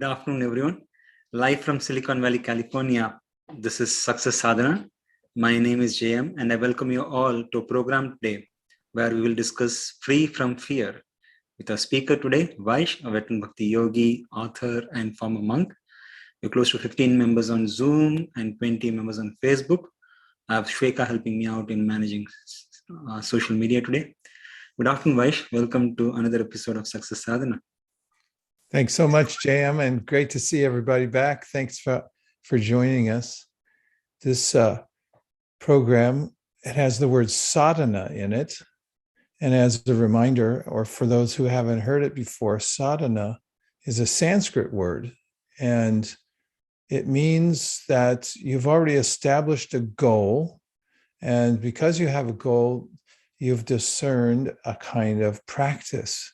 Good afternoon, everyone. Live from Silicon Valley, California. This is Success Sadhana. My name is JM, and I welcome you all to a program today where we will discuss Free from Fear with our speaker today, Vaish, a veteran Bhakti yogi, author, and former monk. We're close to 15 members on Zoom and 20 members on Facebook. I have Shweka helping me out in managing social media today. Good afternoon, Vaish. Welcome to another episode of Success Sadhana. Thanks so much, JM, and great to see everybody back. Thanks for joining us. This program, it has the word sadhana in it. And as a reminder, or for those who haven't heard it before, sadhana is a Sanskrit word. And it means that you've already established a goal. And because you have a goal, you've discerned a kind of practice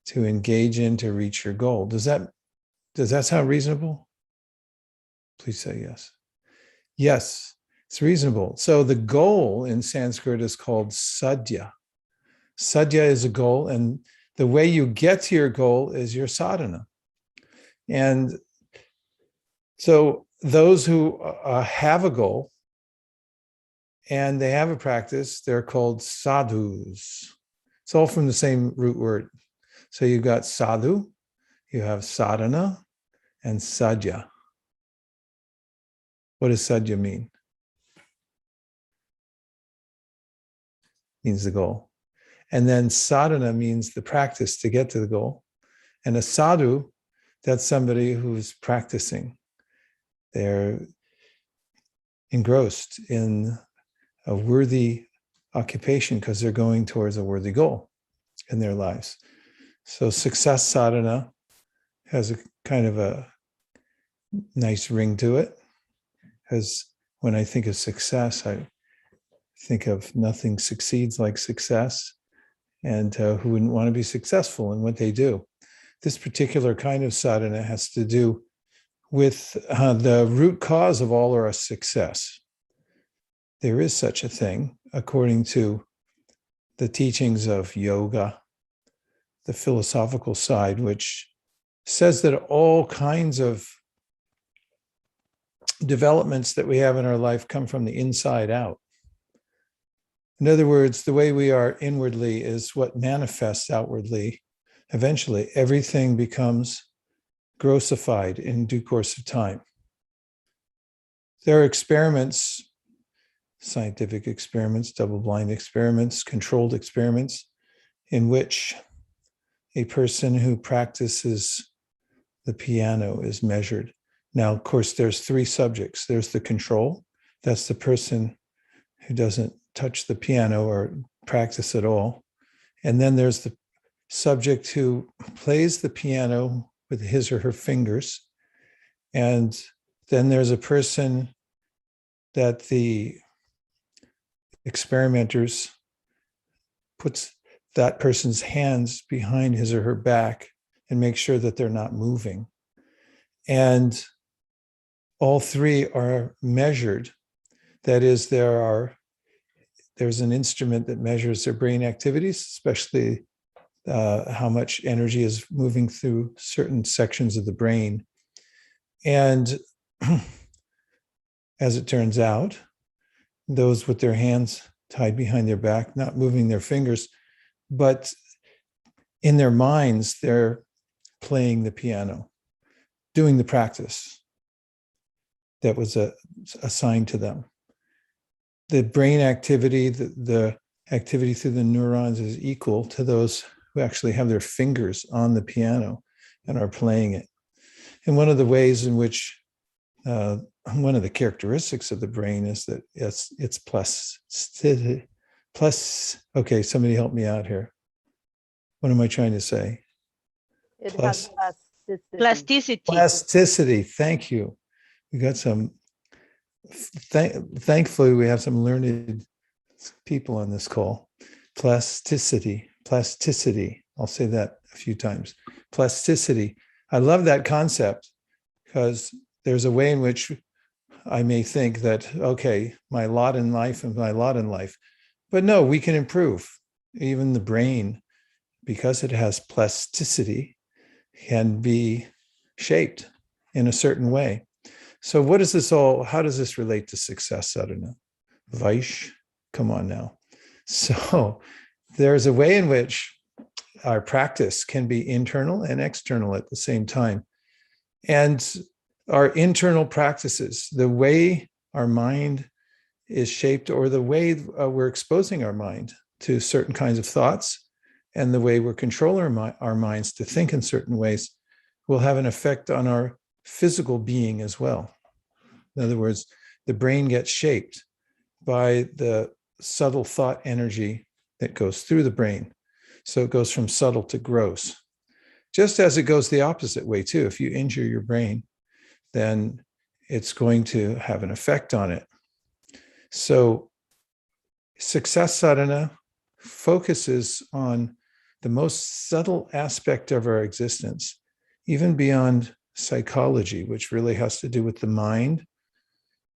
to engage in to reach your goal. Does that sound reasonable? Please say yes. Yes, it's reasonable. So the goal in Sanskrit is called sadhya. Sadhya is a goal, and the way you get to your goal is your sadhana. And so those who have a goal and they have a practice, they're called sadhus. It's all from the same root word. So you've got sadhu, you have sadhana, and sadhya. What does sadhya mean? Means the goal. And then sadhana means the practice to get to the goal. And a sadhu, that's somebody who's practicing. They're engrossed in a worthy occupation because they're going towards a worthy goal in their lives. So success sadhana has a kind of a nice ring to it, because when I think of success, I think of nothing succeeds like success, and who wouldn't want to be successful in what they do. This particular kind of sadhana has to do with the root cause of all our success. There is such a thing, according to the teachings of yoga, the philosophical side, which says that all kinds of developments that we have in our life come from the inside out. In other words, the way we are inwardly is what manifests outwardly. Eventually, everything becomes grossified in due course of time. There are experiments, scientific experiments, double-blind experiments, controlled experiments, in which a person who practices the piano is measured. Now, of course, there's three subjects. There's the control. That's the person who doesn't touch the piano or practice at all. And then there's the subject who plays the piano with his or her fingers. And then there's a person that the experimenters puts that person's hands behind his or her back and make sure that they're not moving. And all three are measured. That is, there's an instrument that measures their brain activities, especially how much energy is moving through certain sections of the brain. And as it turns out, those with their hands tied behind their back, not moving their fingers, but in their minds, they're playing the piano, doing the practice that was assigned to them. The brain activity, the activity through the neurons is equal to those who actually have their fingers on the piano and are playing it. And one of the ways in which, one of the characteristics of the brain is that it's plasticity. Okay, somebody help me out here. What am I trying to say? It has Plasticity. Plasticity. Thank you. We got some. Thankfully, we have some learned people on this call. Plasticity. I'll say that a few times. Plasticity. I love that concept because there's a way in which I may think that, okay, my lot in life and my lot in life. But no, we can improve. Even the brain, because it has plasticity, can be shaped in a certain way. So how does this relate to success, Sadhana? Vaish, come on now. So there's a way in which our practice can be internal and external at the same time. And our internal practices, the way our mind is shaped, or the way we're exposing our mind to certain kinds of thoughts, and the way we're controlling our minds to think in certain ways, will have an effect on our physical being as well. In other words, the brain gets shaped by the subtle thought energy that goes through the brain. So it goes from subtle to gross. Just as it goes the opposite way too. If you injure your brain, then it's going to have an effect on it. So success sadhana focuses on the most subtle aspect of our existence, even beyond psychology, which really has to do with the mind.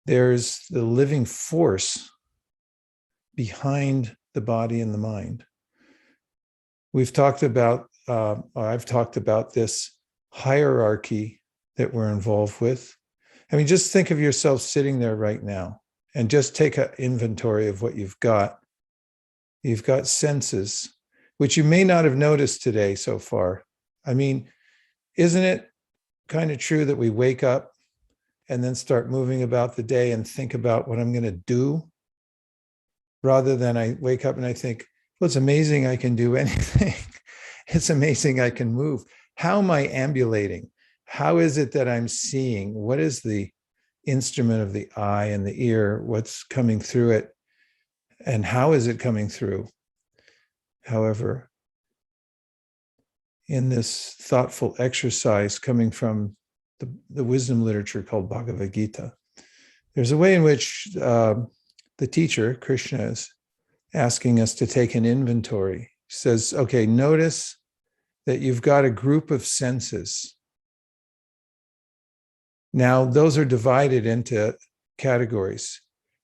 There's the living force behind the body and the mind. I've talked about this hierarchy that we're involved with. I mean, just think of yourself sitting there right now and just take an inventory of what you've got. You've got senses, which you may not have noticed today so far. I mean, isn't it kind of true that we wake up and then start moving about the day and think about what I'm going to do, rather than I wake up and I think, well, it's amazing I can do anything. It's amazing I can move. How am I ambulating? How is it that I'm seeing? What is the instrument of the eye and the ear? What's coming through it? And how is it coming through? However, in this thoughtful exercise coming from the wisdom literature called Bhagavad Gita, there's a way in which the teacher, Krishna, is asking us to take an inventory. He says, okay, notice that you've got a group of senses. Now, those are divided into categories.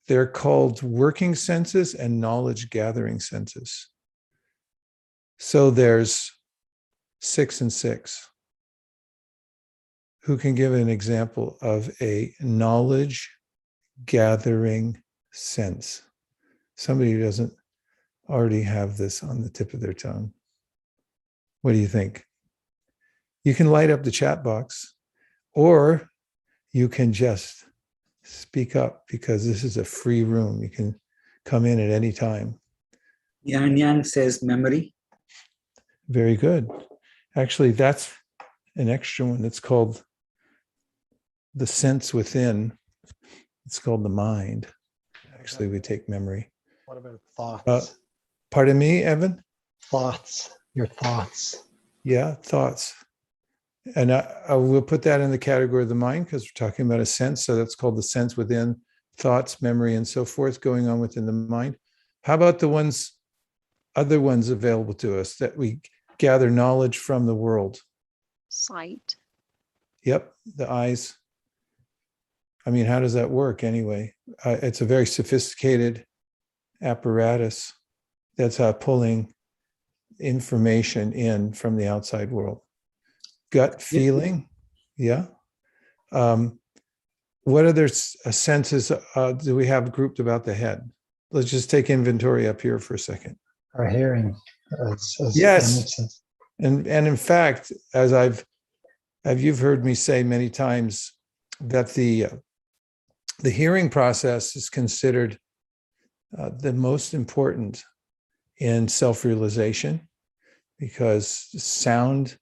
They're called working senses and knowledge gathering senses. So there's 6 and 6. Who can give an example of a knowledge gathering sense? Somebody who doesn't already have this on the tip of their tongue. What do you think? You can light up the chat box, or you can just speak up, because this is a free room. You can come in at any time. Yan Yan says memory. Very good. Actually, that's an extra one that's called the sense within. It's called the mind. Actually, we take memory. What about thoughts? Pardon me, Evan? Thoughts, your thoughts. Yeah, thoughts. And I will put that in the category of the mind, because we're talking about a sense. So that's called the sense within, thoughts, memory, and so forth going on within the mind. How about the other ones available to us that we gather knowledge from the world? Sight. Yep, the eyes. I mean, how does that work anyway? It's a very sophisticated apparatus that's pulling information in from the outside world. Gut feeling, yeah. What other senses do we have grouped about the head? Let's just take inventory up here for a second. Our hearing. Yes, and in fact, as you've heard me say many times, that the hearing process is considered the most important in self-realization, because sound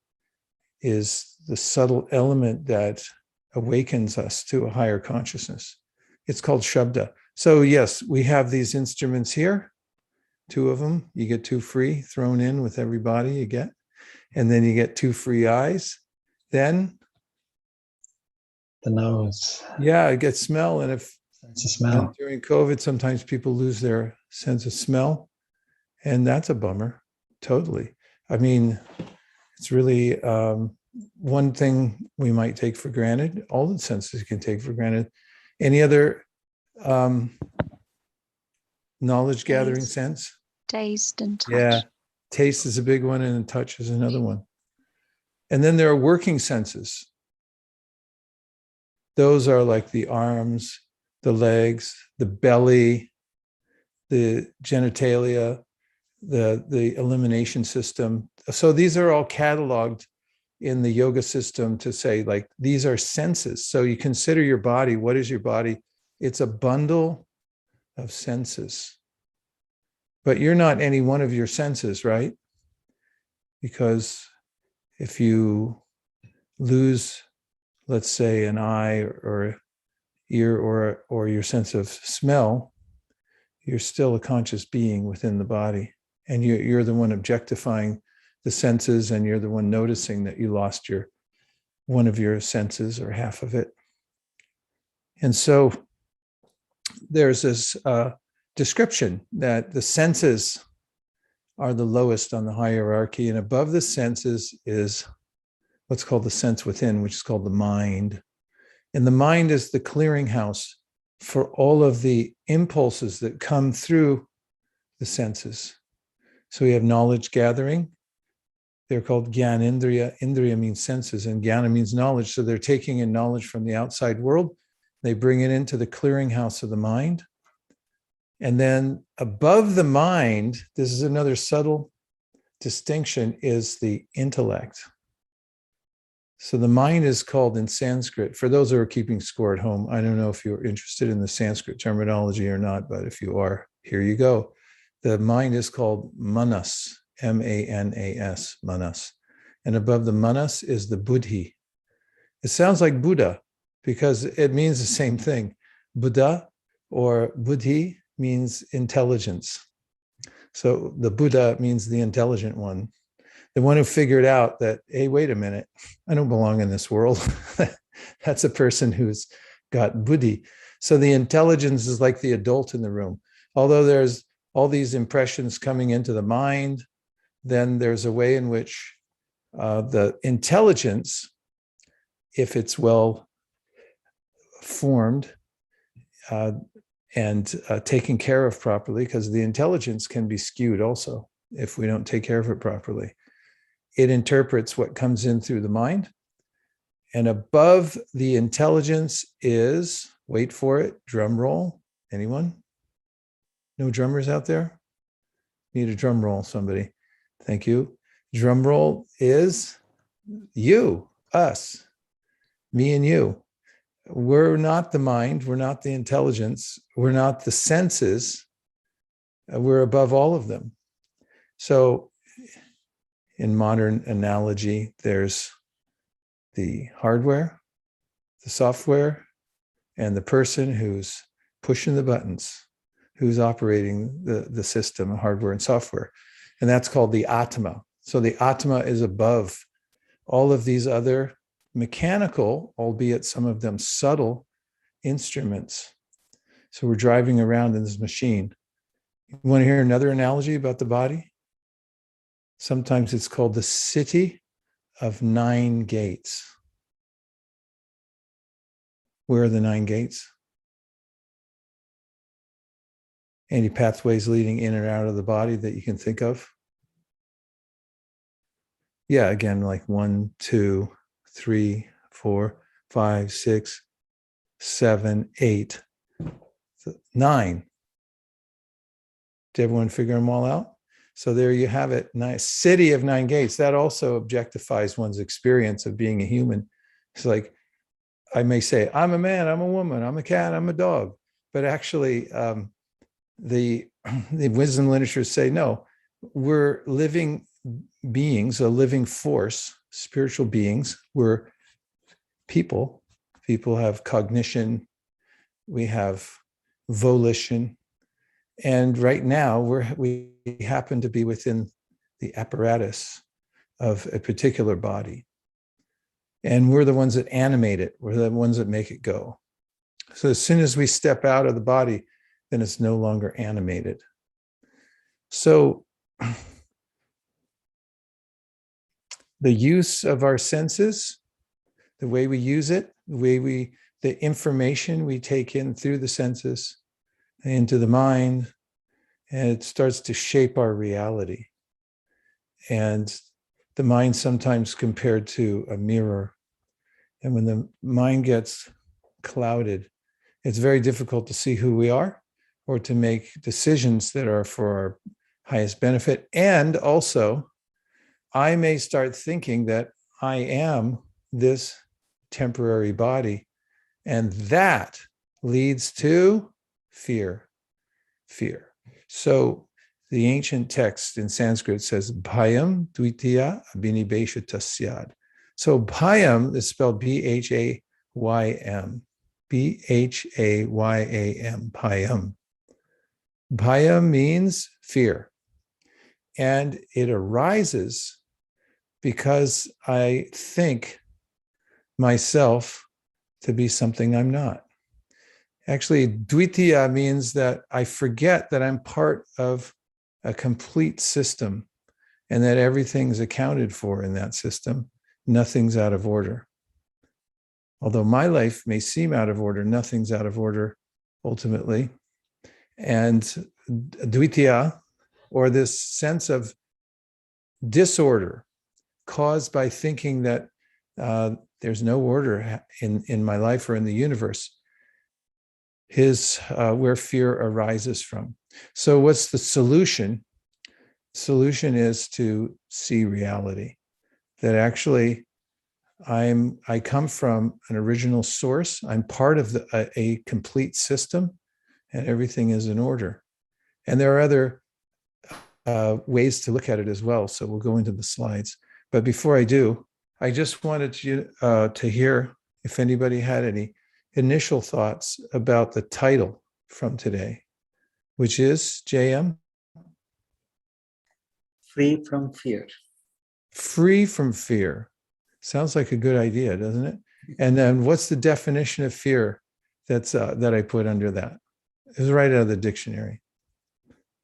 is the subtle element that awakens us to a higher consciousness. It's called Shabda. So yes, we have these instruments here, 2 of them. You get 2 free thrown in with every body you get. And then you get 2 free eyes. Then the nose. Yeah, I get smell. And if sense of smell. During COVID, sometimes people lose their sense of smell. And that's a bummer. Totally. I mean, it's really one thing we might take for granted. All the senses you can take for granted. Any other knowledge gathering sense? Taste and touch. Yeah, taste is a big one, and touch is another one. And then there are working senses. Those are like the arms, the legs, the belly, the genitalia, the elimination system. So these are all cataloged in the yoga system to say, like, these are senses. So you consider your body. What is your body? It's a bundle of senses. But you're not any one of your senses, right? Because if you lose, let's say, an eye or ear or your sense of smell, you're still a conscious being within the body. And you're the one objectifying the senses, and you're the one noticing that you lost one of your senses or half of it. And so there's this description that the senses are the lowest on the hierarchy, and above the senses is what's called the sense within, which is called the mind. And the mind is the clearinghouse for all of the impulses that come through the senses. So we have knowledge gathering. They're called Gyanendriya. Indriya means senses, and Jnana means knowledge. So they're taking in knowledge from the outside world. They bring it into the clearinghouse of the mind. And then above the mind, this is another subtle distinction, is the intellect. So the mind is called in Sanskrit, for those who are keeping score at home, I don't know if you're interested in the Sanskrit terminology or not, but if you are, here you go. The mind is called manas, M-A-N-A-S, manas. And above the manas is the buddhi. It sounds like Buddha because it means the same thing. Buddha or buddhi means intelligence. So the Buddha means the intelligent one, the one who figured out that, hey, wait a minute, I don't belong in this world. That's a person who's got buddhi. So the intelligence is like the adult in the room. Although there's all these impressions coming into the mind, then there's a way in which the intelligence, if it's well formed and taken care of properly, because the intelligence can be skewed also if we don't take care of it properly. It interprets what comes in through the mind. And above the intelligence is, wait for it, drum roll. Anyone? No drummers out there? Need a drum roll, somebody. Thank you. Drum roll is you, us, me and you. We're not the mind. We're not the intelligence. We're not the senses. We're above all of them. So in modern analogy, there's the hardware, the software, and the person who's pushing the buttons, who's operating the system, hardware and software. And that's called the Atma. So the Atma is above all of these other mechanical, albeit some of them subtle, instruments. So we're driving around in this machine. You want to hear another analogy about the body? Sometimes it's called the city of 9 gates. Where are the 9 gates? Any pathways leading in and out of the body that you can think of? Yeah, again, like 1, 2, 3, 4, 5, 6, 7, 8, 9. Did everyone figure them all out? So there you have it. Nice city of 9 gates. That also objectifies one's experience of being a human. It's like, I may say, I'm a man, I'm a woman, I'm a cat, I'm a dog. But actually, the wisdom literatures say, no, we're living beings, a living force, spiritual beings. We're people. People have cognition. We have volition. And right now, we happen to be within the apparatus of a particular body. And we're the ones that animate it. We're the ones that make it go. So as soon as we step out of the body, then it's no longer animated. So the use of our senses, the way we use it, the information we take in through the senses into the mind, and it starts to shape our reality. And the mind sometimes compared to a mirror. And when the mind gets clouded. It's very difficult to see who we are or to make decisions that are for our highest benefit. And also, I may start thinking that I am this temporary body, and that leads to fear. So the ancient text in Sanskrit says bhayam dvitiya abhinibesha tasyad. So bhayam is spelled Bhaym. Bhayam. Bhayam. Bhayam means fear. And it arises because I think myself to be something I'm not. Actually, dvitiya means that I forget that I'm part of a complete system and that everything's accounted for in that system. Nothing's out of order. Although my life may seem out of order, nothing's out of order ultimately. And dvitiya, or this sense of disorder caused by thinking that there's no order in my life or in the universe, is where fear arises from. So what's the solution? Solution is to see reality, that actually I come from an original source. I'm part of a complete system, and everything is in order. And there are other ways to look at it as well. So we'll go into the slides. But before I do, I just wanted you to hear if anybody had any initial thoughts about the title from today, which is, JM? Free from fear. Free from fear. Sounds like a good idea, doesn't it? And then what's the definition of fear that I put under that? It was right out of the dictionary.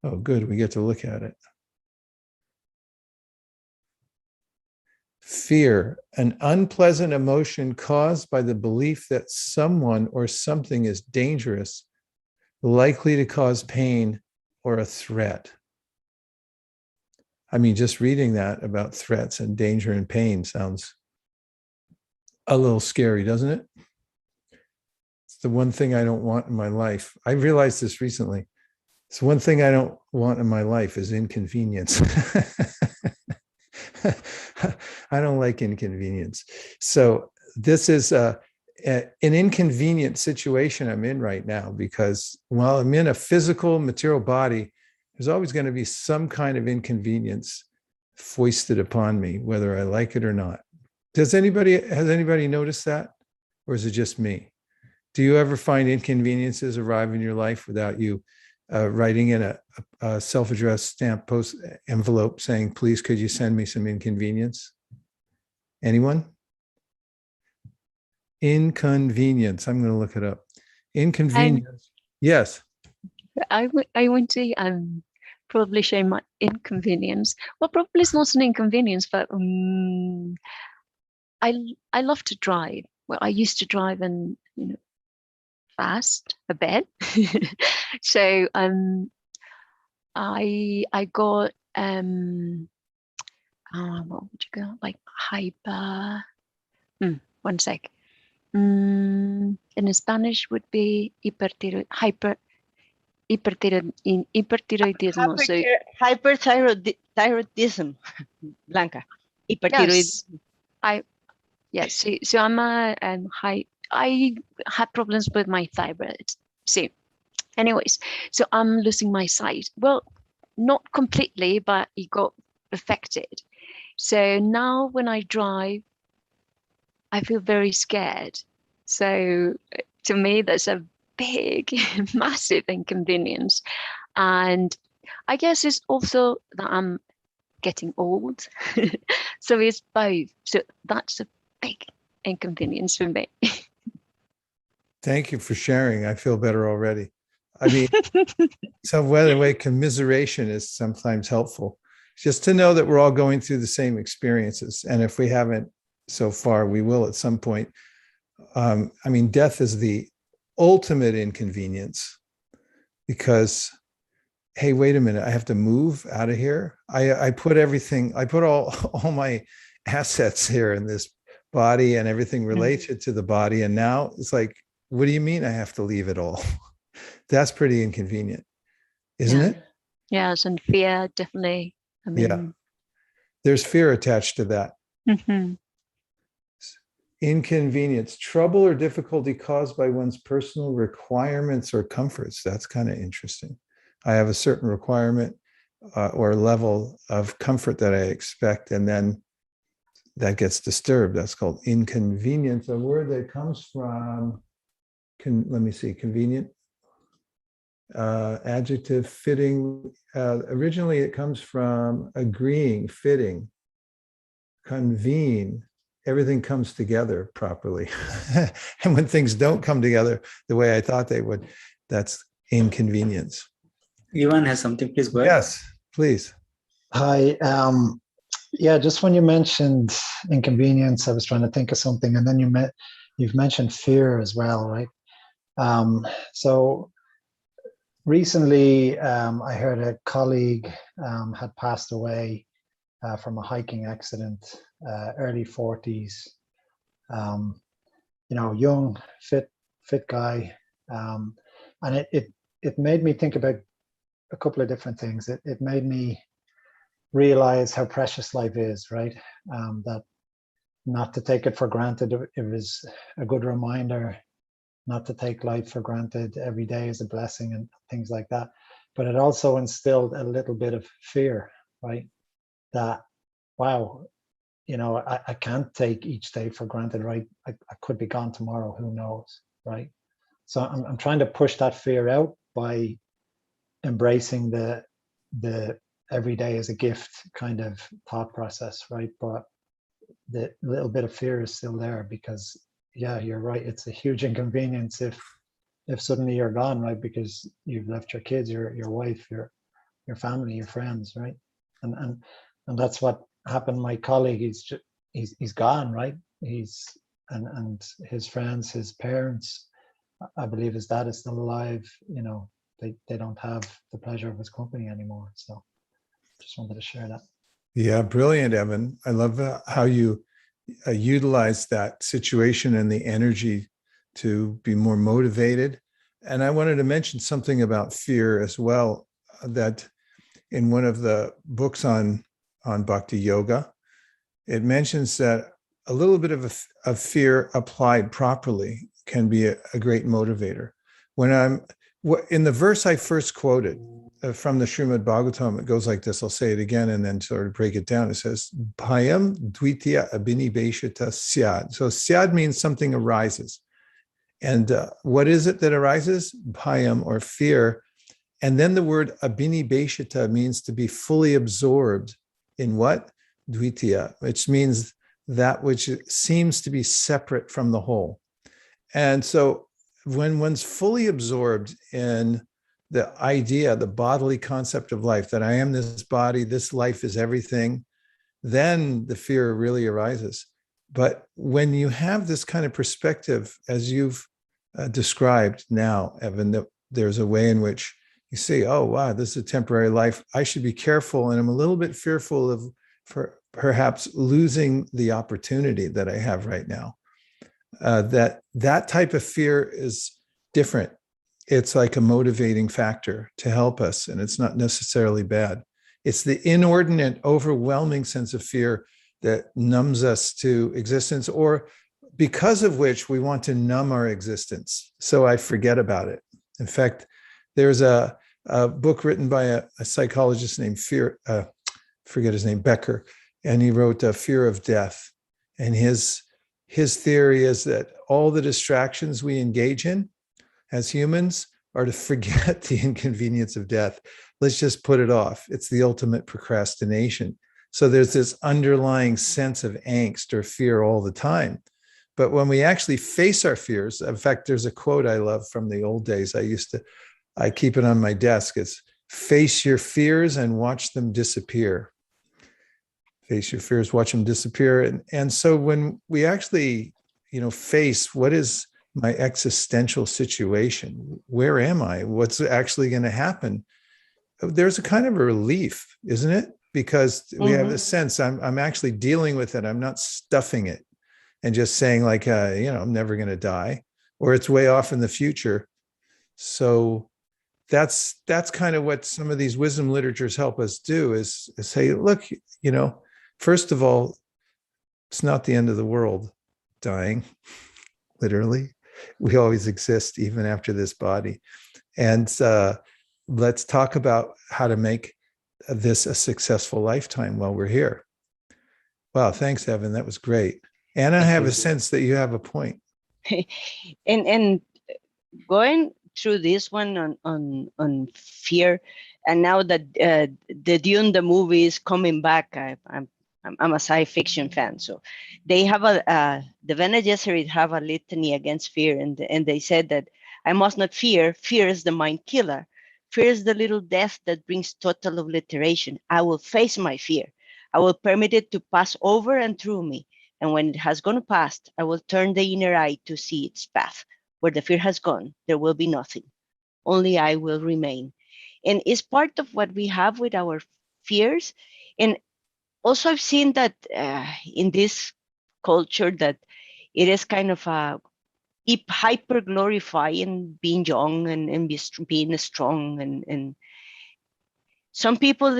Oh, good. We get to look at it. Fear, an unpleasant emotion caused by the belief that someone or something is dangerous, likely to cause pain or a threat. I mean, just reading that about threats and danger and pain sounds a little scary, doesn't it? It's the one thing I don't want in my life. I realized this recently. It's one thing I don't want in my life is inconvenience. I don't like inconvenience. So this is an inconvenient situation I'm in right now, because while I'm in a physical material body, there's always going to be some kind of inconvenience foisted upon me, whether I like it or not. Has anybody noticed that? Or is it just me? Do you ever find inconveniences arrive in your life without you writing in a self-addressed stamp post envelope saying, please, could you send me some inconvenience? Anyone? Inconvenience. I'm going to look it up. Inconvenience. Yes. I want to probably share my inconvenience. Well, probably it's not an inconvenience, but I love to drive. Well, I used to drive and fast a bit. So I got what would you go, like hyper, one sec. In Spanish would be hyperthyroidism. So hyperthyroidism, Blanca. Hyperthyroidism. Yes, so I'm I had problems with my thyroid. So anyways, so I'm losing my sight. Well, not completely, but it got affected. So now when I drive, I feel very scared. So to me, that's a big, massive inconvenience. And I guess it's also that I'm getting old. So it's both. So that's a big inconvenience for me. Thank you for sharing. I feel better already. I mean, some way commiseration is sometimes helpful, just to know that we're all going through the same experiences. And if we haven't so far, we will at some point. I mean, death is the ultimate inconvenience because, hey, wait a minute, I have to move out of here. I put all my assets here in this body and everything related to the body. And now it's like, what do you mean I have to leave it all? That's pretty inconvenient, isn't Yeah. it? Yes, and fear, definitely. I Yeah. mean, There's fear attached to that. mhm. Inconvenience, trouble or difficulty caused by one's personal requirements or comforts. That's kind of interesting. I have a certain requirement or level of comfort that I expect, and then that gets disturbed. That's called inconvenience, a word that comes from, let me see, convenient, adjective, fitting. Originally, it comes from agreeing, fitting, convene. Everything comes together properly. And when things don't come together the way I thought they would, that's inconvenience. Ivan has something. Please go ahead. Yes, please. Hi. Yeah, just when you mentioned inconvenience, I was trying to think of something, and then you've mentioned fear as well, right? So recently, I heard a colleague had passed away from a hiking accident, early 40s. Young, fit guy, and it made me think about a couple of different things. It made me realize how precious life is, right? That not to take it for granted. It was a good reminder not to take life for granted. Every day is a blessing and things like that. But it also instilled a little bit of fear, right? That, wow, I can't take each day for granted, right? I could be gone tomorrow, who knows, right? So I'm trying to push that fear out by embracing the every day as a gift kind of thought process, right? But the little bit of fear is still there because, yeah, you're right. It's a huge inconvenience if suddenly you're gone, right? Because you've left your kids, your wife, your family, your friends, right? And that's what happened. My colleague, he's gone, right? And his friends, his parents, I believe his dad is still alive. They don't have the pleasure of his company anymore. So just wanted to share that. Yeah, brilliant, Evan. I love how you utilize that situation and the energy to be more motivated. And I wanted to mention something about fear as well, that in one of the books on Bhakti Yoga, it mentions that a little bit of fear applied properly can be a great motivator. When in the verse I first quoted from the Srimad Bhagavatam, it goes like this. I'll say it again and then sort of break it down. It says, Bhayam dvitiya abhinibheshita syad. So syad means something arises. And what is it that arises? Bhayam, or fear. And then the word abhinibheshita means to be fully absorbed in what? Dvitiya, which means that which seems to be separate from the whole. And so when one's fully absorbed in the idea, the bodily concept of life, that I am this body, this life is everything, then the fear really arises. But when you have this kind of perspective, as you've described now, Evan, that there's a way in which you say, oh, wow, this is a temporary life. I should be careful. And I'm a little bit fearful of perhaps losing the opportunity that I have right now. That type of fear is different. It's like a motivating factor to help us, and it's not necessarily bad. It's the inordinate, overwhelming sense of fear that numbs us to existence, or because of which we want to numb our existence. So I forget about it. In fact, there's a book written by a psychologist named forget his name, Becker, and he wrote Fear of Death. And his theory is that all the distractions we engage in as humans are to forget the inconvenience of death. Let's just put it off. It's the ultimate procrastination. So there's this underlying sense of angst or fear all the time. But when we actually face our fears, in fact, there's a quote I love from the old days. I keep it on my desk. It's face your fears and watch them disappear. Face your fears, watch them disappear. And so when we actually, face what is my existential situation, where am I? What's actually going to happen? There's a kind of a relief, isn't it? Because we have a sense I'm actually dealing with it. I'm not stuffing it and just saying like, I'm never going to die. or it's way off in the future. So that's kind of what some of these wisdom literatures help us do, is say, look, first of all, it's not the end of the world, dying, literally. We always exist even after this body. And let's talk about how to make this a successful lifetime while we're here. Wow, thanks, Evan. That was great. And I have a sense that you have a point. And going through this one on fear, and now that the Dune the movie is coming back, I'm a science fiction fan, so they have the Bene Gesserit have a litany against fear, and they said that I must not fear. Fear is the mind killer. Fear is the little death that brings total obliteration. I will face my fear. I will permit it to pass over and through me. And when it has gone past, I will turn the inner eye to see its path. Where the fear has gone, there will be nothing. Only I will remain. And it's part of what we have with our fears. And also I've seen that in this culture that it is kind of a hyper glorifying being young and being strong. And some people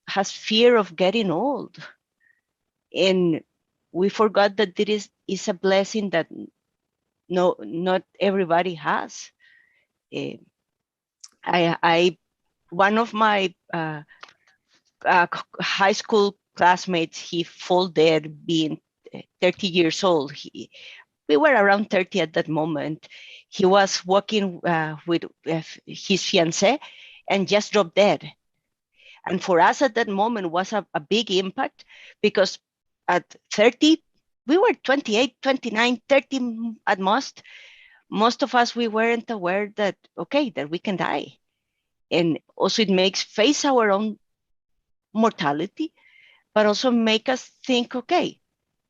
has fear of getting old. And we forgot that there is a blessing that not everybody has. One of my high school classmates, he fall dead being 30 years old. We were around 30 at that moment. He was walking with his fiancée and just dropped dead. And for us at that moment was a big impact, because at 30, we were 28, 29, 30 at most. Most of us, we weren't aware that, okay, that we can die. And also it makes face our own mortality, but also make us think, okay,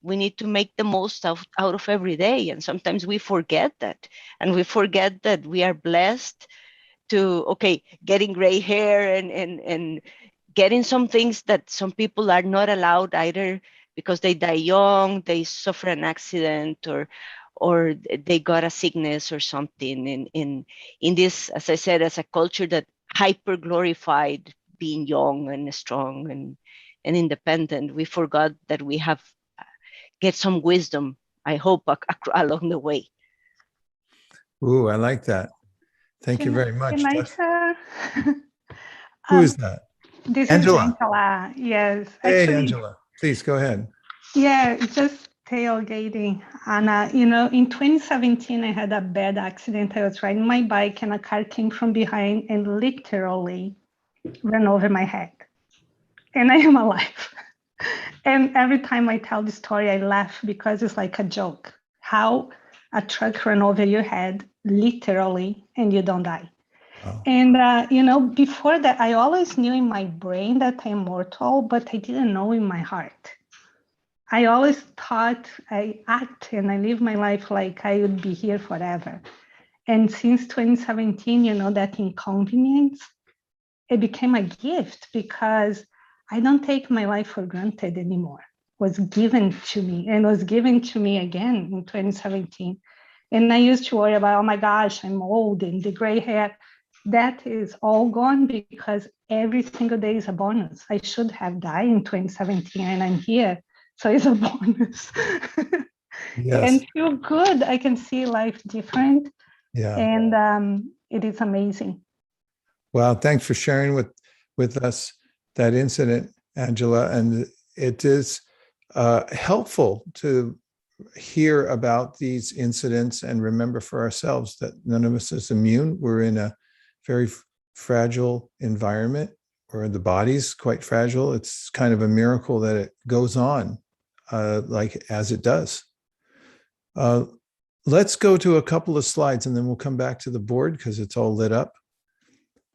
we need to make the most out of every day. And sometimes we forget that. And we forget that we are blessed to, okay, getting gray hair and getting some things that some people are not allowed, either because they die young, they suffer an accident, or they got a sickness or something. In this, as I said, as a culture that hyper glorified being young and strong and independent, we forgot that we have get some wisdom, I hope, along the way. Ooh, I like that. Thank you very much. Can I share? Who is that? This Angela. is Angela. Yes. Hey, Actually, Angela. Please go ahead. yeah, just tailgating. And, in 2017, I had a bad accident. I was riding my bike and a car came from behind and literally ran over my head. And I am alive. And every time I tell the story, I laugh because it's like a joke. How a truck ran over your head, literally, and you don't die. Wow. And, before that, I always knew in my brain that I'm mortal, but I didn't know in my heart. I always thought I act and I live my life like I would be here forever. And since 2017, that inconvenience, it became a gift because I don't take my life for granted anymore. It was given to me and was given to me again in 2017. And I used to worry about, oh my gosh, I'm old and the gray hair. That is all gone because every single day is a bonus. I should have died in 2017 and I'm here. So it's a bonus. Yes. And feel good. I can see life different. Yeah. And it is amazing. Well, thanks for sharing with us that incident, Angela. And it is helpful to hear about these incidents and remember for ourselves that none of us is immune. We're in a very fragile environment, or the body's quite fragile. It's kind of a miracle that it goes on like as it does. Let's go to a couple of slides and then we'll come back to the board because it's all lit up.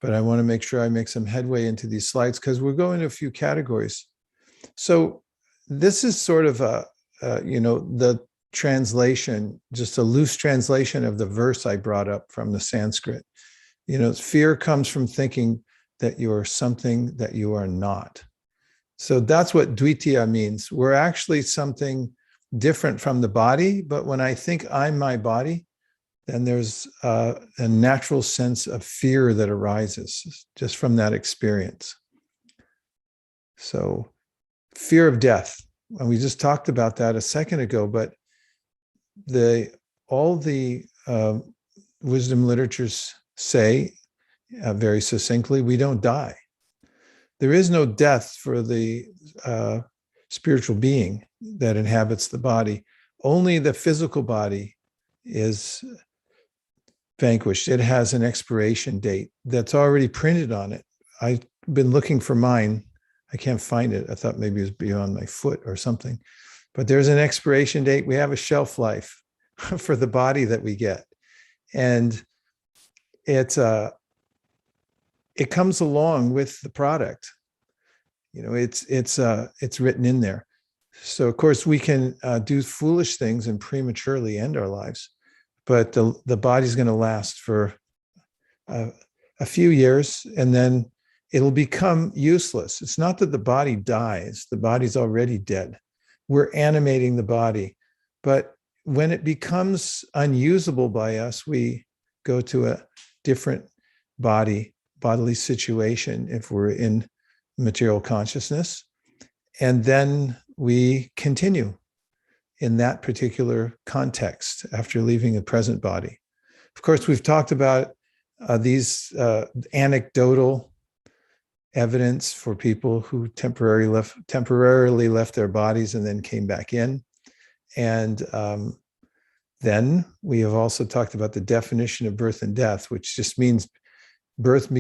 But I want to make sure I make some headway into these slides because we're going to a few categories. So this is sort of the translation, just a loose translation of the verse I brought up from the Sanskrit. Fear comes from thinking that you are something that you are not. So that's what Dvitiya means. We're actually something different from the body, but when I think I'm my body, then there's a natural sense of fear that arises just from that experience. So fear of death, and we just talked about that a second ago, but all the wisdom literatures say very succinctly, we don't die. There is no death for the spiritual being that inhabits the body. Only the physical body is vanquished. It has an expiration date that's already printed on it. I've been looking for mine. I can't find it. I thought maybe it was beyond my foot or something. But there's an expiration date. We have a shelf life for the body that we get. And it comes along with the product. You know, it's written in there. So of course we can do foolish things and prematurely end our lives, but the body's going to last for a few years, and then it'll become useless. It's not that the body dies; the body's already dead. We're animating the body, but when it becomes unusable by us, we go to a different bodily situation if we're in material consciousness, and then we continue in that particular context after leaving the present body. Of course, we've talked about these anecdotal evidence for people who temporarily left their bodies and then came back in. And then we have also talked about the definition of birth and death, which just means birth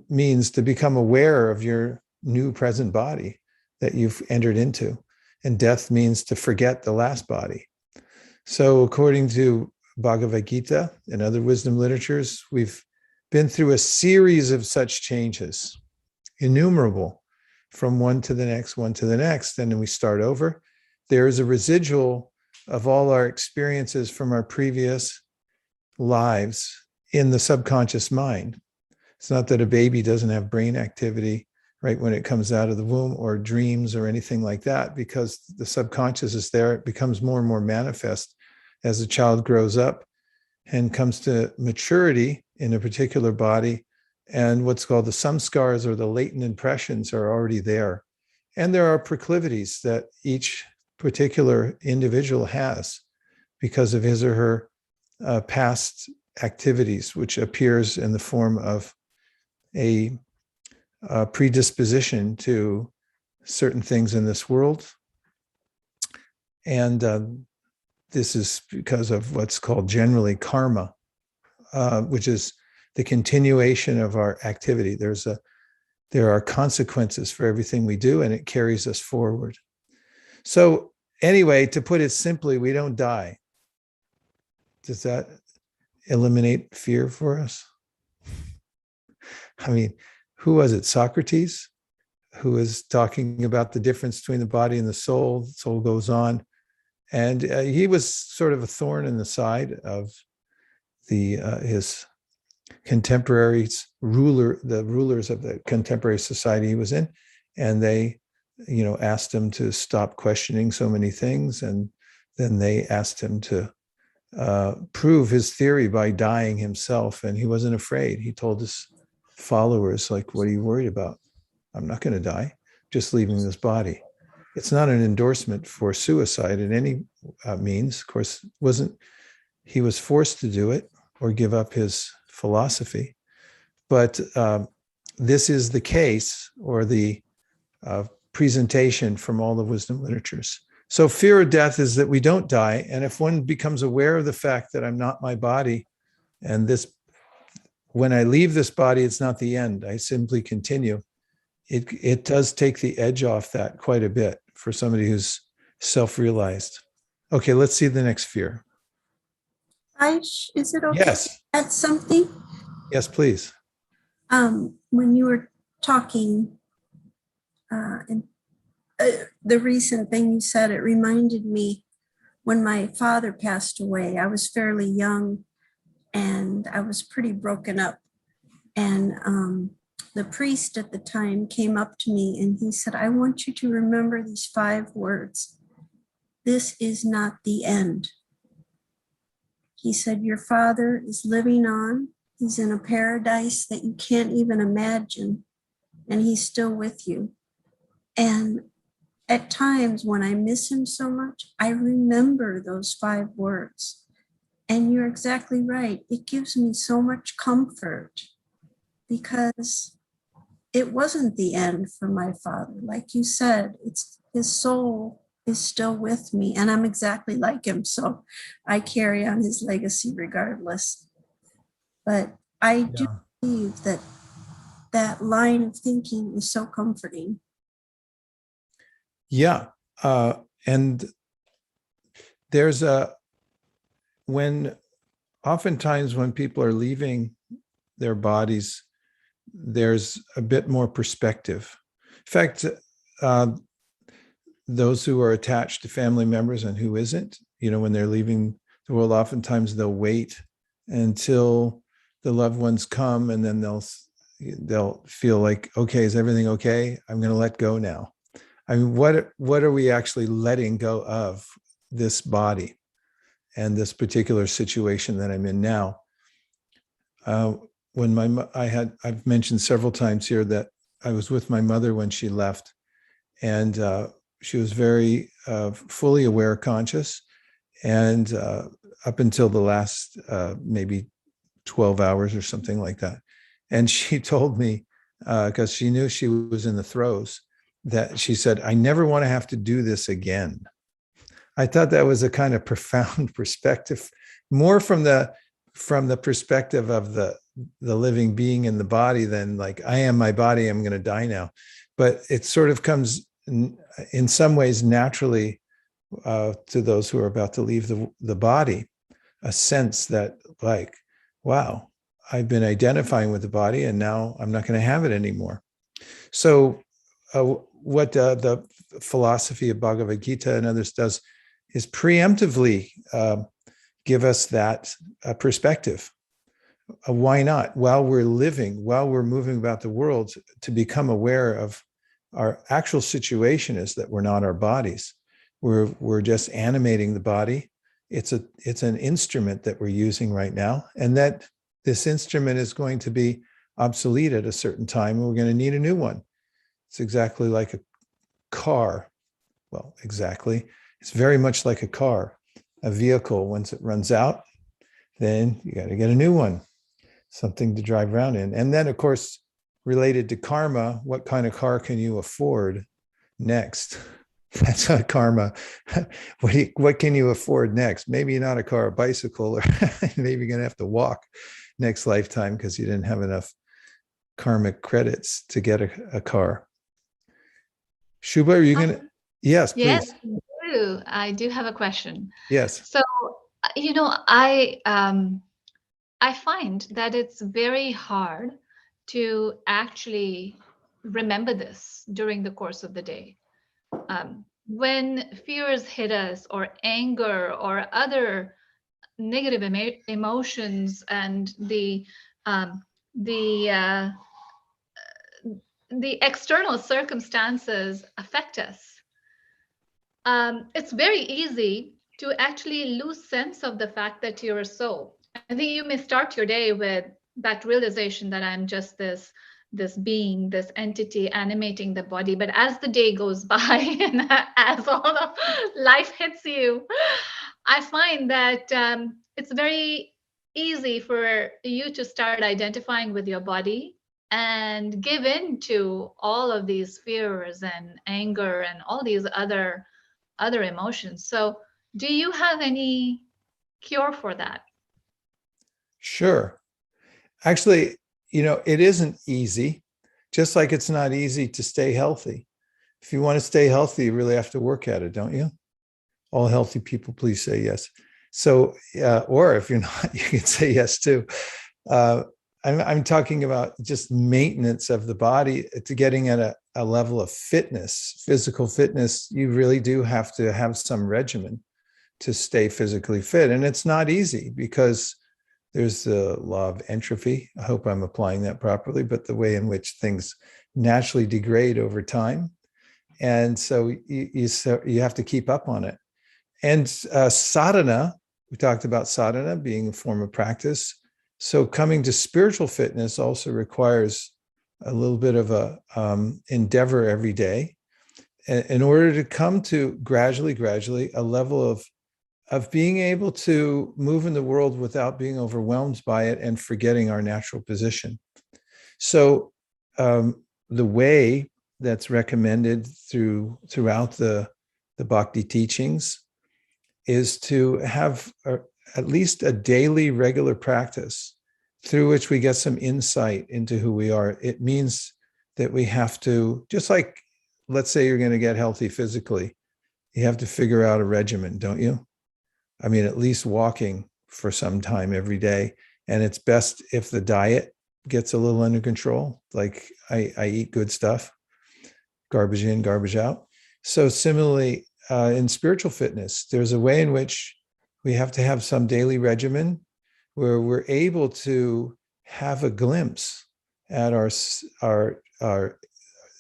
means to become aware of your new present body that you've entered into. And death means to forget the last body. So according to Bhagavad Gita and other wisdom literatures, we've been through a series of such changes, innumerable, from one to the next, and then we start over. There is a residual of all our experiences from our previous lives in the subconscious mind. It's not that a baby doesn't have brain activity right when it comes out of the womb, or dreams or anything like that, because the subconscious is there. It becomes more and more manifest as the child grows up and comes to maturity in a particular body. And what's called the samskars, or the latent impressions, are already there. And there are proclivities that each particular individual has because of his or her past activities, which appears in the form of a predisposition to certain things in this world. And this is because of what's called generally karma, which is the continuation of our activity. There are consequences for everything we do, and it carries us forward. So anyway, to put it simply, we don't die. Does that eliminate fear for us? I mean, who was it? Socrates, who was talking about the difference between the body and the soul. The soul goes on. And he was sort of a thorn in the side of his contemporaries, the rulers of the contemporary society he was in. And they, asked him to stop questioning so many things. And then they asked him to prove his theory by dying himself. And he wasn't afraid. He told his followers, like, what are you worried about? I'm not going to die, just leaving this body. It's not an endorsement for suicide in any means. Of course, he was forced to do it or give up his philosophy. But this is the case, or the presentation from all the wisdom literatures. So fear of death is that we don't die. And if one becomes aware of the fact that I'm not my body, and when I leave this body, it's not the end, I simply continue, it does take the edge off that quite a bit for somebody who's self-realized. Okay, let's see the next fear. Aish, is it okay Yes. to add something? Yes, please. When you were talking, and the recent thing you said, it reminded me when my father passed away. I was fairly young and I was pretty broken up. And the priest at the time came up to me and he said, I want you to remember these 5 words. This is not the end. He said, your father is living on. He's in a paradise that you can't even imagine, and he's still with you. And at times when I miss him so much, I remember those 5 words. And you're exactly right. It gives me so much comfort because it wasn't the end for my father. Like you said, it's his soul is still with me, and I'm exactly like him. So I carry on his legacy regardless. But I do believe that that line of thinking is so comforting. Yeah. And there's oftentimes when people are leaving their bodies, there's a bit more perspective. In fact, those who are attached to family members and who isn't, when they're leaving the world, oftentimes they'll wait until the loved ones come, and then they'll feel like, okay, is everything okay? I'm going to let go now. I mean, what are we actually letting go of this body and this particular situation that I'm in now? When I've mentioned several times here that I was with my mother when she left, and she was very fully aware, conscious, and up until the last maybe 12 hours or something like that. And she told me, because she knew she was in the throes, that she said, I never want to have to do this again. I thought that was a kind of profound perspective, more from the perspective of the living being in the body than like, I am my body, I'm going to die now. But it sort of comes in some ways naturally to those who are about to leave the body, a sense that like, wow, I've been identifying with the body and now I'm not going to have it anymore. So what the philosophy of Bhagavad Gita and others does is preemptively give us that perspective. Why not? While we're living, while we're moving about the world, to become aware of our actual situation is that we're not our bodies. We're just animating the body. It's an instrument that we're using right now, and that this instrument is going to be obsolete at a certain time, and we're going to need a new one. It's exactly like a car. Well, exactly. It's very much like a car, a vehicle. Once it runs out, then you got to get a new one, something to drive around in. And then, of course, related to karma, what kind of car can you afford next? That's not karma. What can you afford next? Maybe not a car, a bicycle, or maybe you're going to have to walk next lifetime because you didn't have enough karmic credits to get a car. Shubha, are you going to? Yes, please. Yes, I do have a question. Yes. So, I find that it's very hard to actually remember this during the course of the day. When fears hit us, or anger, or other negative emotions, and the external circumstances affect us, it's very easy to actually lose sense of the fact that you're a soul. I think you may start your day with that realization that I'm just this being, this entity animating the body. But as the day goes by and as all of life hits you, I find that it's very easy for you to start identifying with your body and give in to all of these fears and anger and all these other emotions. So do you have any cure for that? Sure. Actually, it isn't easy, just like it's not easy to stay healthy. If you want to stay healthy, you really have to work at it, don't you? All healthy people, please say yes. So, or if you're not, you can say yes too. I'm talking about just maintenance of the body to getting at a level of fitness, physical fitness. You really do have to have some regimen to stay physically fit. And it's not easy because there's the law of entropy. I hope I'm applying that properly, but the way in which things naturally degrade over time. And so you have to keep up on it. And sadhana, We talked about sadhana being a form of practice. So coming to spiritual fitness also requires a little bit of a endeavor every day in order to come to gradually a level of being able to move in the world without being overwhelmed by it and forgetting our natural position. So the way that's recommended throughout the Bhakti teachings is to have at least a daily regular practice through which we get some insight into who we are. It means that we have to, just like, let's say you're going to get healthy physically, you have to figure out a regimen, don't you? I mean, at least walking for some time every day. And it's best if the diet gets a little under control, like I eat good stuff, garbage in, garbage out. So similarly, in spiritual fitness, there's a way in which we have to have some daily regimen where we're able to have a glimpse at our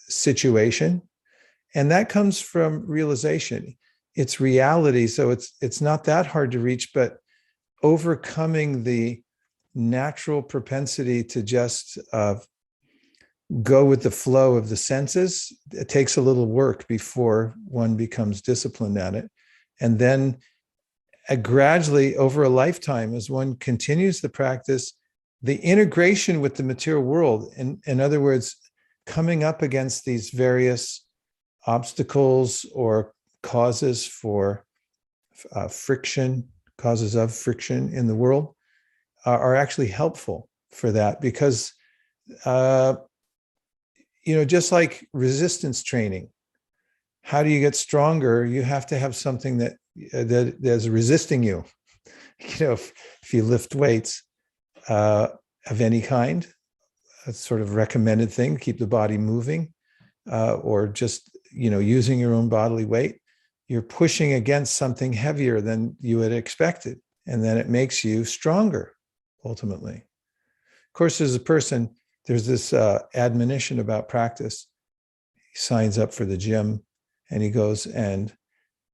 situation. And that comes from realization. It's reality. So it's not that hard to reach, but overcoming the natural propensity to just go with the flow of the senses, it takes a little work before one becomes disciplined at it. And then gradually over a lifetime, as one continues the practice, the integration with the material world, in other words, coming up against these various obstacles or causes for friction, causes of friction in the world, are actually helpful for that, because just like resistance training, how do you get stronger? You have to have something that is resisting you. If you lift weights of any kind, a sort of recommended thing, keep the body moving, or just using your own bodily weight, you're pushing against something heavier than you had expected, and then it makes you stronger ultimately. Of course, as a person, there's this admonition about practice. He signs up for the gym and he goes and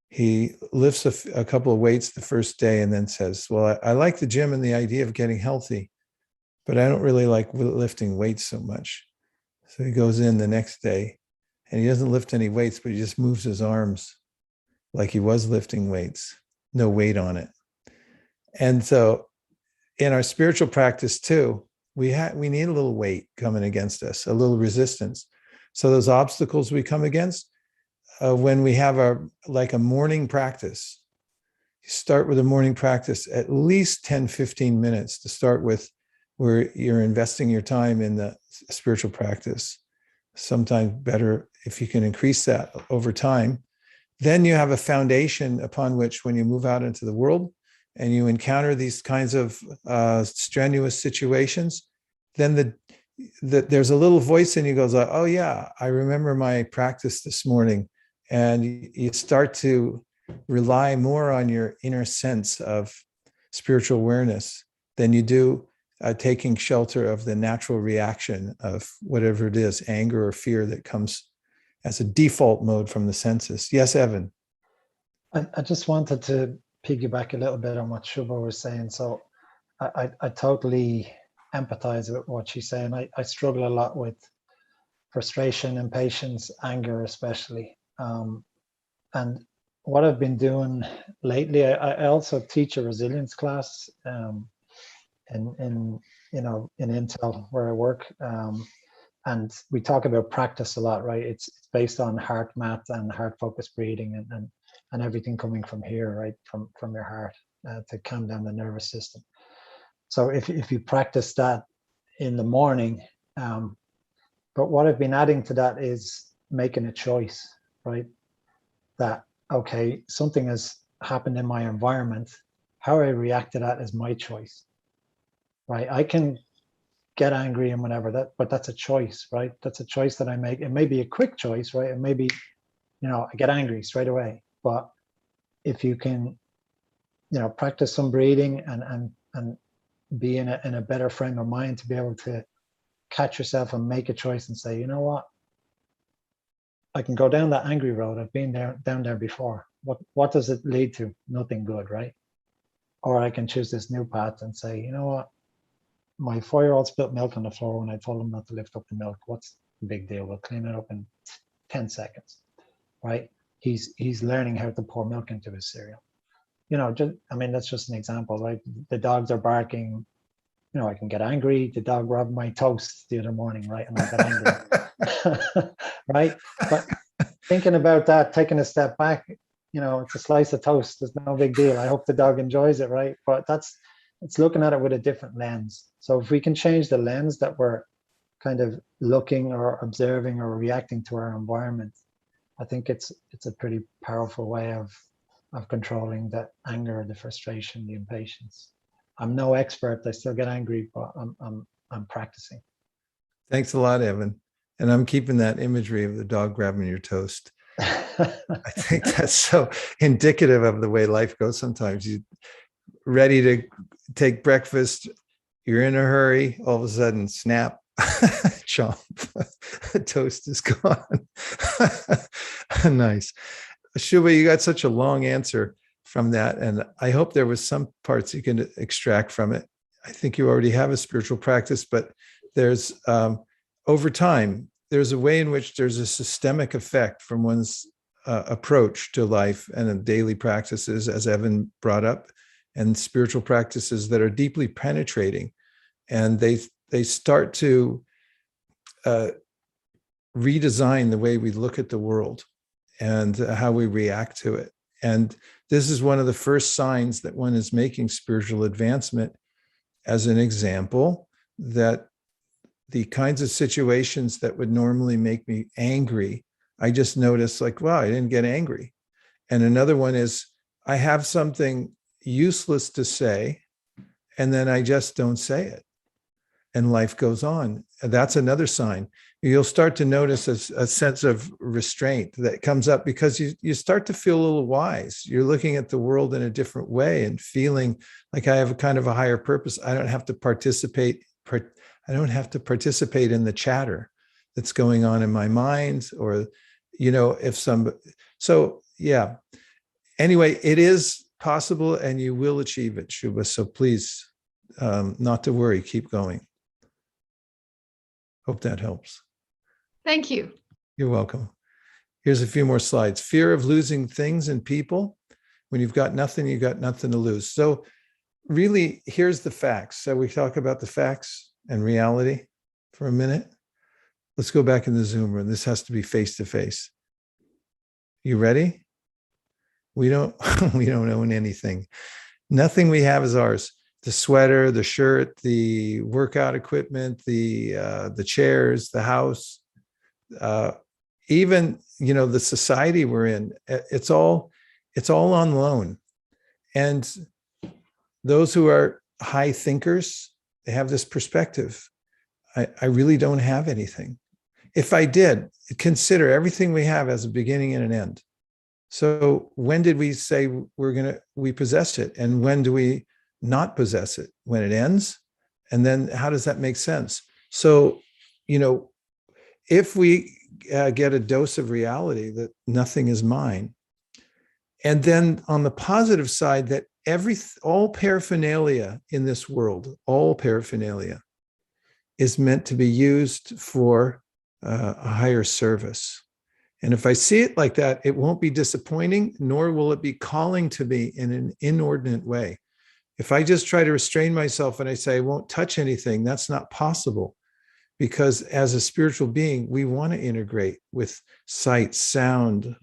he lifts a couple of weights the first day and then says, well, I like the gym and the idea of getting healthy, but I don't really like lifting weights so much. So he goes in the next day and he doesn't lift any weights, but he just moves his arms like he was lifting weights, no weight on it. And so in our spiritual practice too, we need a little weight coming against us, a little resistance. So those obstacles we come against, when we have a morning practice, you start with a morning practice, at least 10, 15 minutes to start with, where you're investing your time in the spiritual practice. Sometimes better if you can increase that over time. Then you have a foundation upon which, when you move out into the world and you encounter these kinds of strenuous situations, then there's a little voice in you goes, oh yeah, I remember my practice this morning. And you start to rely more on your inner sense of spiritual awareness than you do taking shelter of the natural reaction of whatever it is, anger or fear, that comes as a default mode from the senses. Yes, Evan? I just wanted to piggyback a little bit on what Shubha was saying. So I totally empathize with what she's saying. I struggle a lot with frustration, impatience, anger especially. And what I've been doing lately, I also teach a resilience class in Intel where I work. And we talk about practice a lot, right? It's based on heart math and heart focused breathing and everything coming from here, right? From your heart to calm down the nervous system. So if you practice that in the morning, but what I've been adding to that is making a choice, right? That, okay, something has happened in my environment. How I react to that is my choice, right? I can get angry and whatever, but that's a choice, right? That's a choice that I make. It may be a quick choice, right? It may be, I get angry straight away. But if you can, practice some breathing and be in a better frame of mind to be able to catch yourself and make a choice and say, you know what? I can go down that angry road. I've been down there before. What does it lead to? Nothing good, right? or I can choose this new path and say, you know what, my 4-year-old spilt milk on the floor when I told him not to lift up the milk. What's the big deal? We'll clean it up in 10 seconds, right? He's learning how to pour milk into his cereal. You know, just, I mean, that's just an example, right? The dogs are barking. You know, I can get angry. The dog robbed my toast the other morning, right? And I got angry, right? But thinking about that, taking a step back, you know, it's a slice of toast. There's no big deal. I hope the dog enjoys it, right? But it's looking at it with a different lens. So if we can change the lens that we're kind of looking or observing or reacting to our environment, I think it's a pretty powerful way of controlling the anger, the frustration, the impatience. I'm no expert. I still get angry, but I'm practicing. Thanks a lot, Evan. And I'm keeping that imagery of the dog grabbing your toast. I think that's so indicative of the way life goes sometimes. You're ready to take breakfast, you're in a hurry, all of a sudden, snap, chomp, the toast is gone. Nice. Shubha, you got such a long answer from that, and I hope there was some parts you can extract from it. I think you already have a spiritual practice, but there's over time, there's a way in which there's a systemic effect from one's approach to life and daily practices, as Evan brought up, and spiritual practices that are deeply penetrating, and they start to redesign the way we look at the world and how we react to it. And this is one of the first signs that one is making spiritual advancement, as an example, that the kinds of situations that would normally make me angry, I just notice like, wow, I didn't get angry. And another one is I have something useless to say, and then I just don't say it. And life goes on. And that's another sign. You'll start to notice a sense of restraint that comes up because you start to feel a little wise. You're looking at the world in a different way and feeling like I have a kind of a higher purpose. I don't have to participate in the chatter that's going on in my mind, or, you know, so yeah. Anyway, it is possible and you will achieve it, Shubha. So please, not to worry, keep going. Hope that helps. Thank you. You're welcome. Here's a few more slides. Fear of losing things and people. When you've got nothing, you've got nothing to lose. So really, here's the facts. So we talk about the facts and reality for a minute. Let's go back in the Zoom room. This has to be face-to-face. You ready? We don't own anything. Nothing we have is ours. The sweater, the shirt, the workout equipment, the chairs, the house, even, you know, the society we're in, it's all on loan. And those who are high thinkers, they have this perspective. I really don't have anything. If I did, consider everything we have as a beginning and an end. So when did we say we possess it? And when do we not possess it? When it ends? And then how does that make sense? So, you know, if we get a dose of reality that nothing is mine, and then on the positive side, that all paraphernalia in this world, all paraphernalia is meant to be used for a higher service. And if I see it like that, it won't be disappointing, nor will it be calling to me in an inordinate way. If I just try to restrain myself and I say I won't touch anything, that's not possible. Because as a spiritual being, we want to integrate with sight, sound,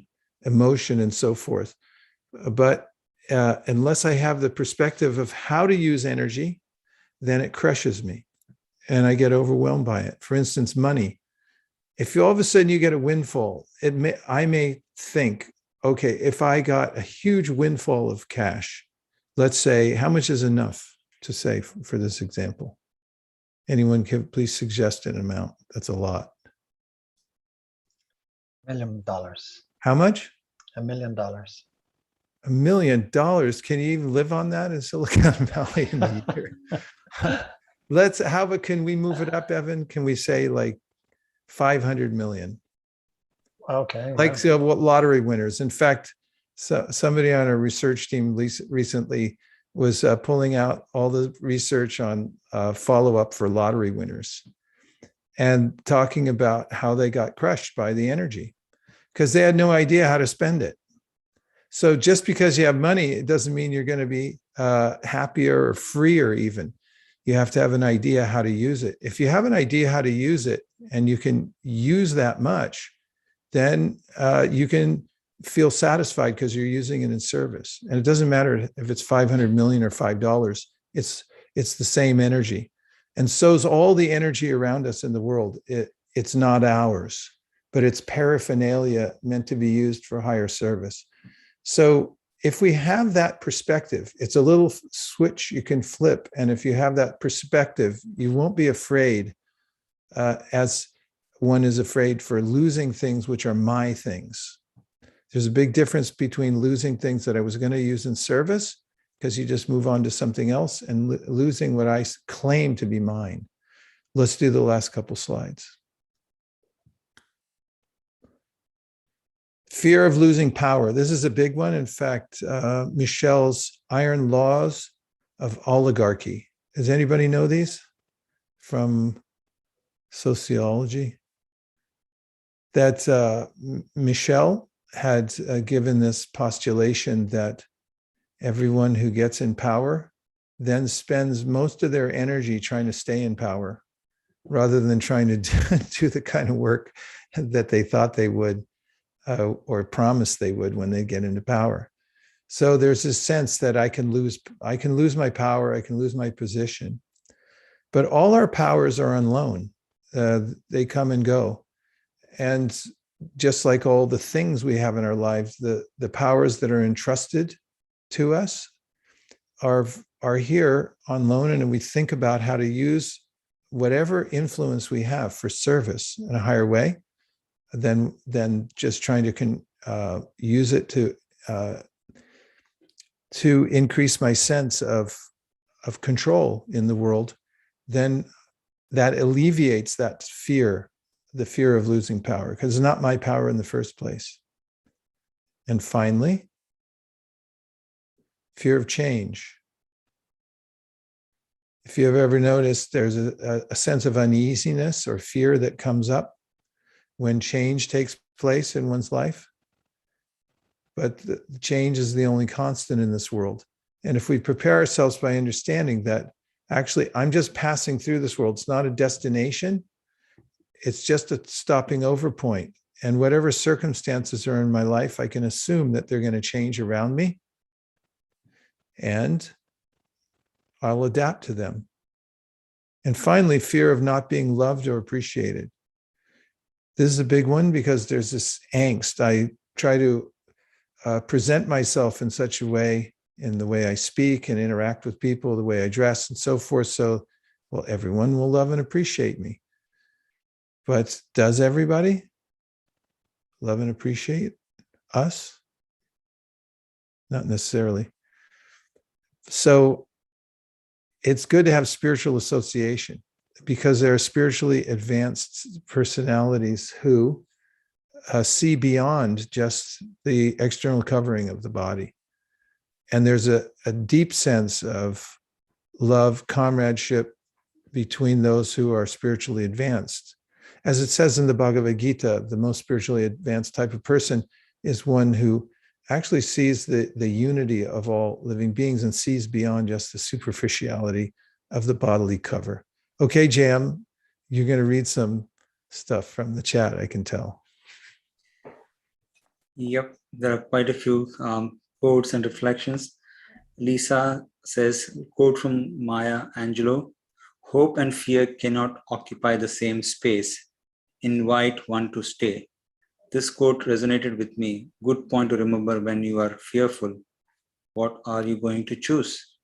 emotion, and so forth. But unless I have the perspective of how to use energy, then it crushes me and I get overwhelmed by it. For instance, money. If all of a sudden you get a windfall, I may think, okay, if I got a huge windfall of cash, let's say, how much is enough to say for this example? Anyone can please suggest an amount. That's a lot. $1 million. How much? $1 million. $1 million. Can you even live on that in Silicon Valley in a year? How about, can we move it up, Evan? Can we say like 500 million? Okay. Like lottery winners. In fact, somebody on our research team recently was pulling out all the research on follow-up for lottery winners and talking about how they got crushed by the energy because they had no idea how to spend it. So just because you have money, it doesn't mean you're going to be happier or freer even. You have to have an idea how to use it. If you have an idea how to use it and you can use that much, then you can feel satisfied because you're using it in service. And it doesn't matter if it's 500 million or $5, it's the same energy. And so's all the energy around us in the world. It's not ours, but it's paraphernalia meant to be used for higher service. So if we have that perspective, it's a little switch you can flip. And if you have that perspective, you won't be afraid as one is afraid for losing things which are my things. There's a big difference between losing things that I was going to use in service, because you just move on to something else, and losing what I claim to be mine. Let's do the last couple slides. Fear of losing power. This is a big one. In fact, Michel's iron laws of oligarchy. Does anybody know these from sociology? That Michel had given this postulation that everyone who gets in power then spends most of their energy trying to stay in power rather than trying to do the kind of work that they thought they would or promised they would when they get into power. So there's this sense that I can lose my power, I can lose my position. But all our powers are on loan. They come and go. And just like all the things we have in our lives, the powers that are entrusted to us are here on loan, and we think about how to use whatever influence we have for service in a higher way than just trying to use it to increase my sense of control in the world. Then that alleviates that fear, the fear of losing power, because it's not my power in the first place. And finally, fear of change. If you have ever noticed, there's a sense of uneasiness or fear that comes up when change takes place in one's life. But the change is the only constant in this world. And if we prepare ourselves by understanding that actually I'm just passing through this world, it's not a destination, it's just a stopping over point. And whatever circumstances are in my life, I can assume that they're going to change around me. And I'll adapt to them. And finally, fear of not being loved or appreciated. This is a big one because there's this angst. I try to present myself in such a way, in the way I speak and interact with people, the way I dress and so forth. So, well, everyone will love and appreciate me. But does everybody love and appreciate us? Not necessarily. So it's good to have spiritual association, because there are spiritually advanced personalities who see beyond just the external covering of the body. And there's a deep sense of love, comradeship between those who are spiritually advanced. As it says in the Bhagavad Gita, the most spiritually advanced type of person is one who actually sees the unity of all living beings and sees beyond just the superficiality of the bodily cover. Okay, Jam, you're going to read some stuff from the chat, I can tell. Yep, there are quite a few quotes and reflections. Lisa says, quote from Maya Angelou, "Hope and fear cannot occupy the same space. Invite one to stay." This quote resonated with me. Good point to remember when you are fearful. What are you going to choose?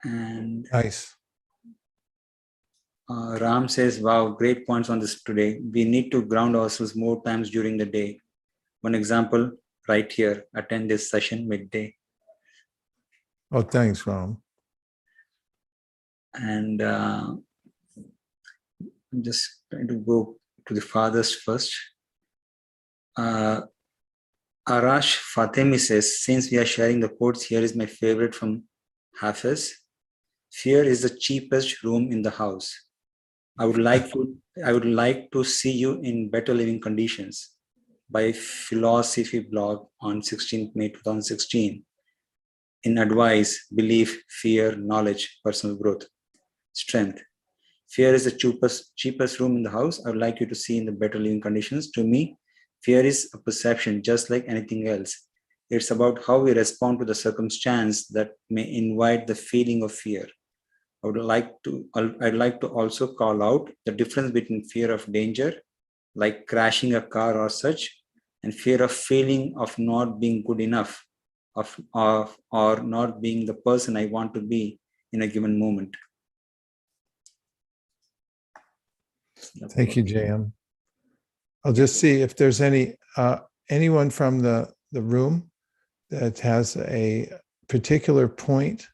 And nice. Ram says, wow, great points on this today. We need to ground ourselves more times during the day. One example right here, attend this session midday. Oh, thanks, Ram. And I'm just trying to go to the farthest first. Arash Fatemi says, since we are sharing the quotes, here is my favorite from Hafiz. Fear is the cheapest room in the house. I would like to see you in better living conditions, by Philosophy blog on 16th May 2016. In advice, belief, fear, knowledge, personal growth, strength. Fear is the cheapest room in the house. I would like you to see in the better living conditions. To me, fear is a perception just like anything else. It's about how we respond to the circumstance that may invite the feeling of fear. I'd like to also call out the difference between fear of danger, like crashing a car or such, and fear of feeling of not being good enough, or not being the person I want to be in a given moment. Thank you, JM. I'll just see if there's anyone from the room that has a particular point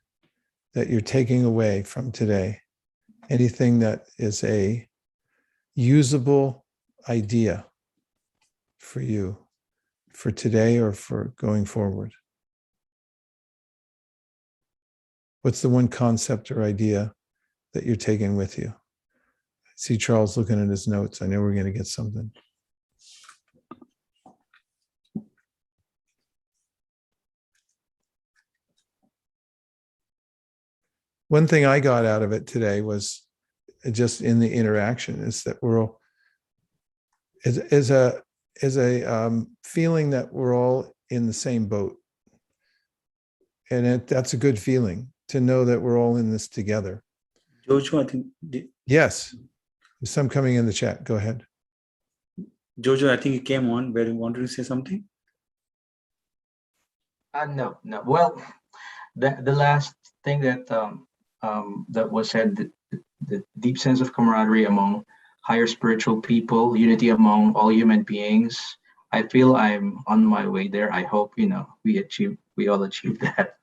that you're taking away from today. Anything that is a usable idea for you for today or for going forward. What's the one concept or idea that you're taking with you? I see Charles looking at his notes. I know we're going to get something. One thing I got out of it today was just in the interaction is that we're all is a feeling that we're all in the same boat, and that's a good feeling to know that we're all in this together. Jojo, I think. Yes, there's some coming in the chat. Go ahead. Jojo, I think you came on where you wanted to say something. No. Well, the last thing that that was said, the deep sense of camaraderie among higher spiritual people, unity among all human beings. I feel I'm on my way there. I hope we all achieve that.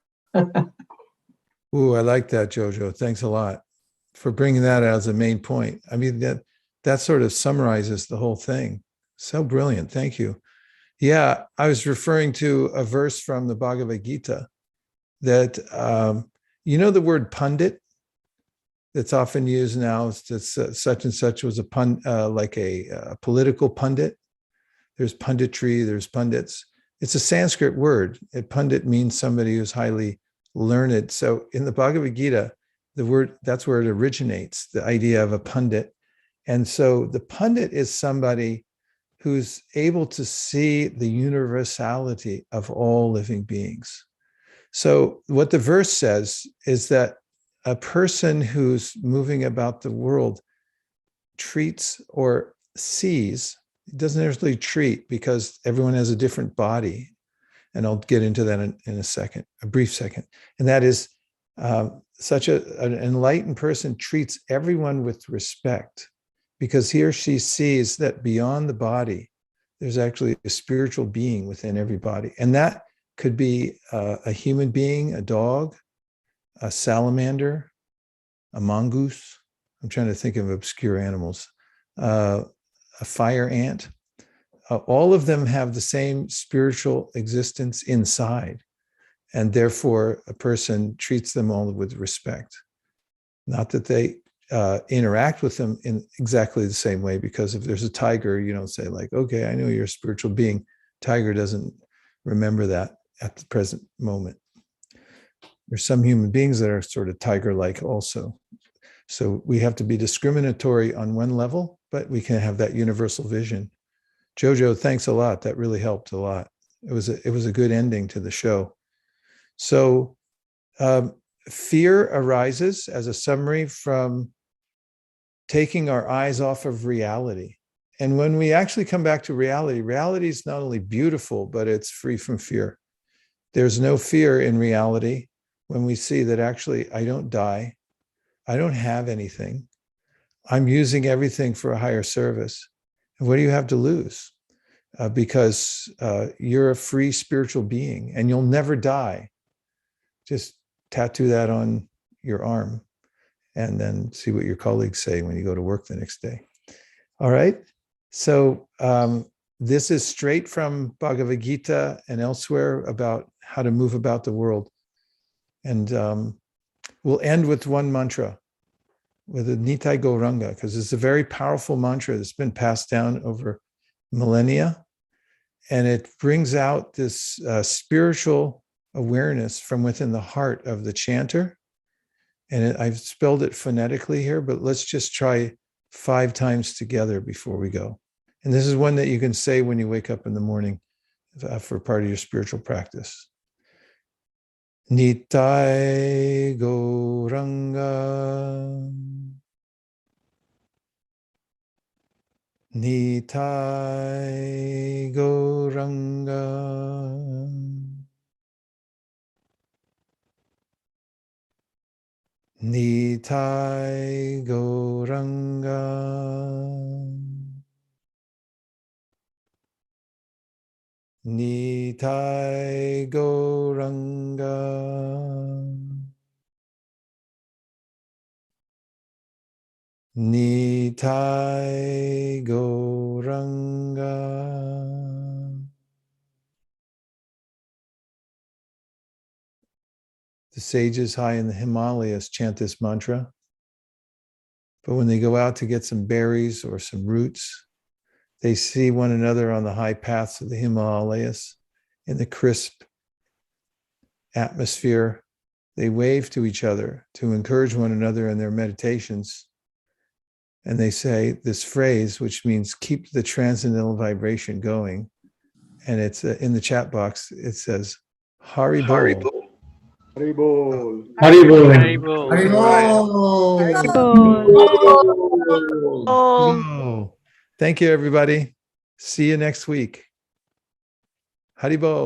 Ooh, I like that, Jojo. Thanks a lot for bringing that as a main point. I mean, that sort of summarizes the whole thing. So brilliant. Thank you. Yeah, I was referring to a verse from the Bhagavad Gita that, the word pundit that's often used now, it's such and such was like a political pundit. There's punditry, there's pundits. It's a Sanskrit word. Pundit means somebody who's highly learned. So in the Bhagavad Gita, that's where it originates, the idea of a pundit. And so the pundit is somebody who's able to see the universality of all living beings. So what the verse says is that a person who's moving about the world treats or sees, doesn't necessarily treat, because everyone has a different body. And I'll get into that in a brief second. And that is such an enlightened person treats everyone with respect, because he or she sees that beyond the body, there's actually a spiritual being within every body. And that could be a human being, a dog, a salamander, a mongoose. I'm trying to think of obscure animals. A fire ant. All of them have the same spiritual existence inside. And therefore, a person treats them all with respect. Not that they interact with them in exactly the same way, because if there's a tiger, you don't say like, okay, I know you're a spiritual being. Tiger doesn't remember that at the present moment. There's some human beings that are sort of tiger-like also. So we have to be discriminatory on one level, but we can have that universal vision. Jojo, thanks a lot. That really helped a lot. It was a good ending to the show. So fear arises, as a summary, from taking our eyes off of reality. And when we actually come back to reality, reality is not only beautiful, but it's free from fear. There's no fear in reality when we see that actually I don't die. I don't have anything. I'm using everything for a higher service. And what do you have to lose? Because you're a free spiritual being and you'll never die. Just tattoo that on your arm and then see what your colleagues say when you go to work the next day. All right. So This is straight from Bhagavad Gita and elsewhere about how to move about the world. And we'll end with one mantra, with a Nitai Gauranga, because it's a very powerful mantra that's been passed down over millennia. And it brings out this spiritual awareness from within the heart of the chanter. And I've spelled it phonetically here, but let's just try 5 times together before we go. And this is one that you can say when you wake up in the morning for part of your spiritual practice. Nitai Gauranga. Nitai Gauranga. Nitai Gauranga. Nitai Gauranga. Nitai Gauranga. The sages high in the Himalayas chant this mantra, but when they go out to get some berries or some roots, they see one another on the high paths of the Himalayas in the crisp atmosphere. They wave to each other to encourage one another in their meditations. And they say this phrase, which means keep the transcendental vibration going. And it's in the chat box, it says, Hari Bol. Hari Bol. Hari Bol. Hari Bol. Oh, thank you, everybody. See you next week. Hari Bol.